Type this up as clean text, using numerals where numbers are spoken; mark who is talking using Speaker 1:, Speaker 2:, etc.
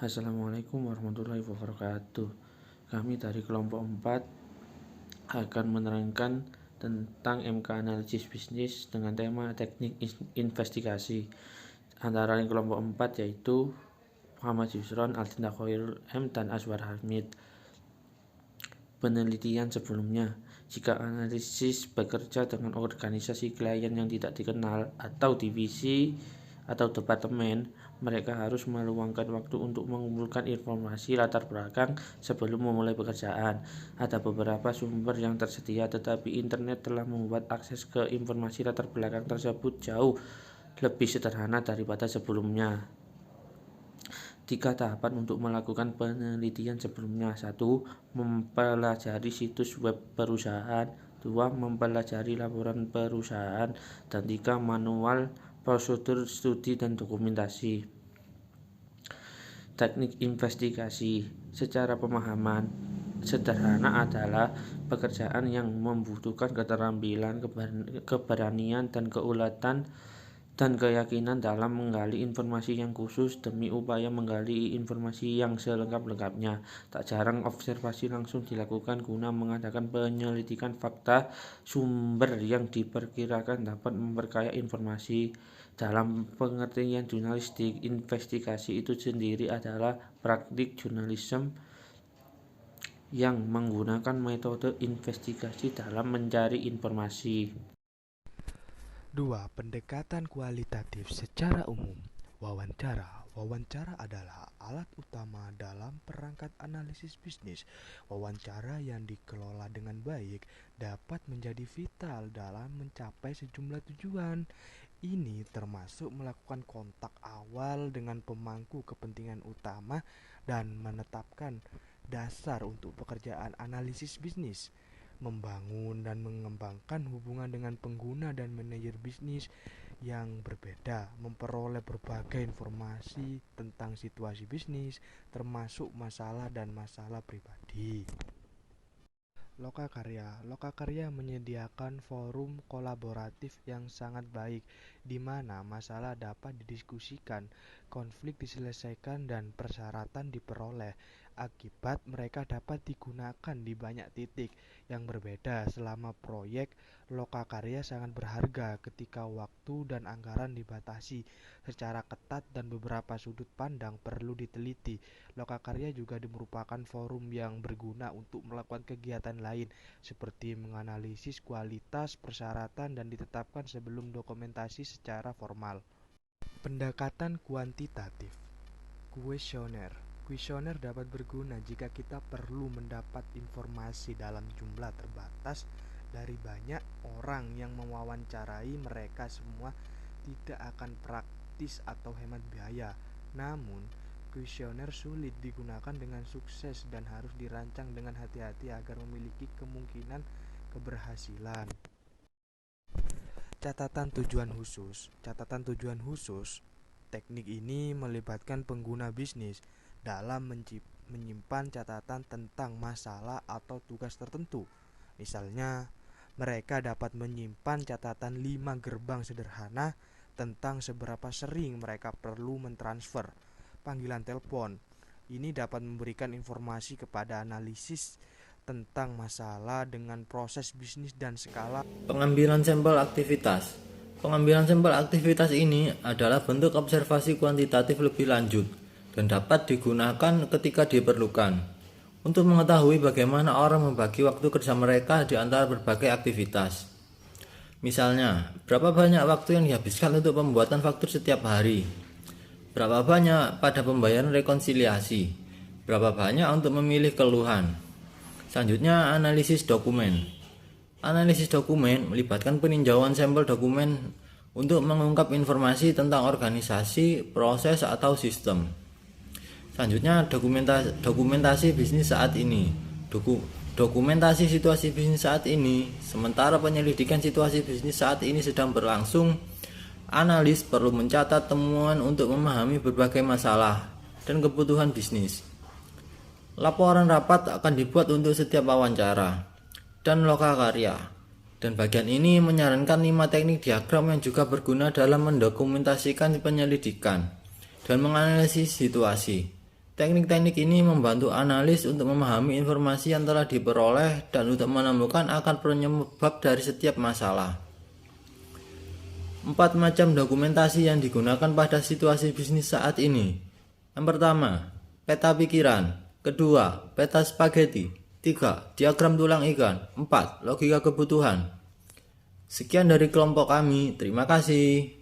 Speaker 1: Assalamualaikum warahmatullahi wabarakatuh. Kami dari kelompok 4 akan menerangkan tentang MK Analisis Bisnis dengan tema teknik investigasi. Antara lain kelompok 4 yaitu Muhammad Yusron, Altinda Khairul M, dan Aswar Hamid. Penelitian sebelumnya, jika analisis bekerja dengan organisasi klien yang tidak dikenal atau divisi atau departemen, mereka harus meluangkan waktu untuk mengumpulkan informasi latar belakang sebelum memulai pekerjaan. Ada beberapa sumber yang tersedia, tetapi internet telah membuat akses ke informasi latar belakang tersebut jauh lebih sederhana daripada sebelumnya. 3 tahapan untuk melakukan penelitian sebelumnya. 1. Mempelajari situs web perusahaan. 2. Mempelajari laporan perusahaan. Dan 3. Manual, prosedur, studi, dan dokumentasi. Teknik investigasi secara pemahaman sederhana adalah pekerjaan yang membutuhkan keterampilan, keberanian, dan keuletan dan keyakinan dalam menggali informasi yang khusus demi upaya menggali informasi yang selengkap-lengkapnya. Tak jarang observasi langsung dilakukan guna mengadakan penyelidikan fakta sumber yang diperkirakan dapat memperkaya informasi. Dalam pengertian jurnalistik, investigasi itu sendiri adalah praktik jurnalisme yang menggunakan metode investigasi dalam mencari informasi.
Speaker 2: 2. Pendekatan kualitatif secara umum. Wawancara adalah alat utama dalam perangkat analisis bisnis. Wawancara yang dikelola dengan baik dapat menjadi vital dalam mencapai sejumlah tujuan. Ini termasuk melakukan kontak awal dengan pemangku kepentingan utama dan menetapkan dasar untuk pekerjaan analisis bisnis, membangun dan mengembangkan hubungan dengan pengguna dan manajer bisnis yang berbeda, memperoleh berbagai informasi tentang situasi bisnis, termasuk masalah dan masalah pribadi. Lokakarya menyediakan forum kolaboratif yang sangat baik, di mana masalah dapat didiskusikan, konflik diselesaikan, dan persyaratan diperoleh. Akibat mereka dapat digunakan di banyak titik yang berbeda selama proyek. Lokakarya sangat berharga ketika waktu dan anggaran dibatasi secara ketat dan beberapa sudut pandang perlu diteliti. Lokakarya juga merupakan forum yang berguna untuk melakukan kegiatan lain seperti menganalisis kualitas persyaratan dan ditetapkan sebelum dokumentasi secara formal. Pendekatan kuantitatif. Kuesioner dapat berguna jika kita perlu mendapat informasi dalam jumlah terbatas dari banyak orang yang mewawancarai. Mereka semua tidak akan praktis atau hemat biaya. Namun, kuesioner sulit digunakan dengan sukses dan harus dirancang dengan hati-hati agar memiliki kemungkinan keberhasilan. Catatan tujuan khusus. Teknik ini melibatkan pengguna bisnis dalam menyimpan catatan tentang masalah atau tugas tertentu. Misalnya, mereka dapat menyimpan catatan 5 gerbang sederhana tentang seberapa sering mereka perlu mentransfer panggilan telepon. Ini dapat memberikan informasi kepada analisis tentang masalah dengan proses bisnis dan skala.
Speaker 3: Pengambilan sampel aktivitas. Pengambilan sampel aktivitas ini adalah bentuk observasi kuantitatif lebih lanjut dan dapat digunakan ketika diperlukan untuk mengetahui bagaimana orang membagi waktu kerja mereka di antara berbagai aktivitas. Misalnya, berapa banyak waktu yang dihabiskan untuk pembuatan faktur setiap hari, berapa banyak pada pembayaran rekonsiliasi, berapa banyak untuk memilih keluhan. Selanjutnya, analisis dokumen. Analisis dokumen melibatkan peninjauan sampel dokumen untuk mengungkap informasi tentang organisasi, proses, atau sistem. Selanjutnya, dokumentasi bisnis saat ini. Dokumentasi situasi bisnis saat ini. Sementara penyelidikan situasi bisnis saat ini sedang berlangsung, analis perlu mencatat temuan untuk memahami berbagai masalah dan kebutuhan bisnis. Laporan rapat akan dibuat untuk setiap wawancara dan lokakarya. Dan bagian ini menyarankan 5 teknik diagram yang juga berguna dalam mendokumentasikan penyelidikan dan menganalisis situasi. Teknik-teknik ini membantu analis untuk memahami informasi yang telah diperoleh dan untuk menemukan akar penyebab dari setiap masalah. 4 macam dokumentasi yang digunakan pada situasi bisnis saat ini. Yang pertama, peta pikiran. Kedua, peta spaghetti. 3, diagram tulang ikan. 4, logika kebutuhan. Sekian dari kelompok kami. Terima kasih.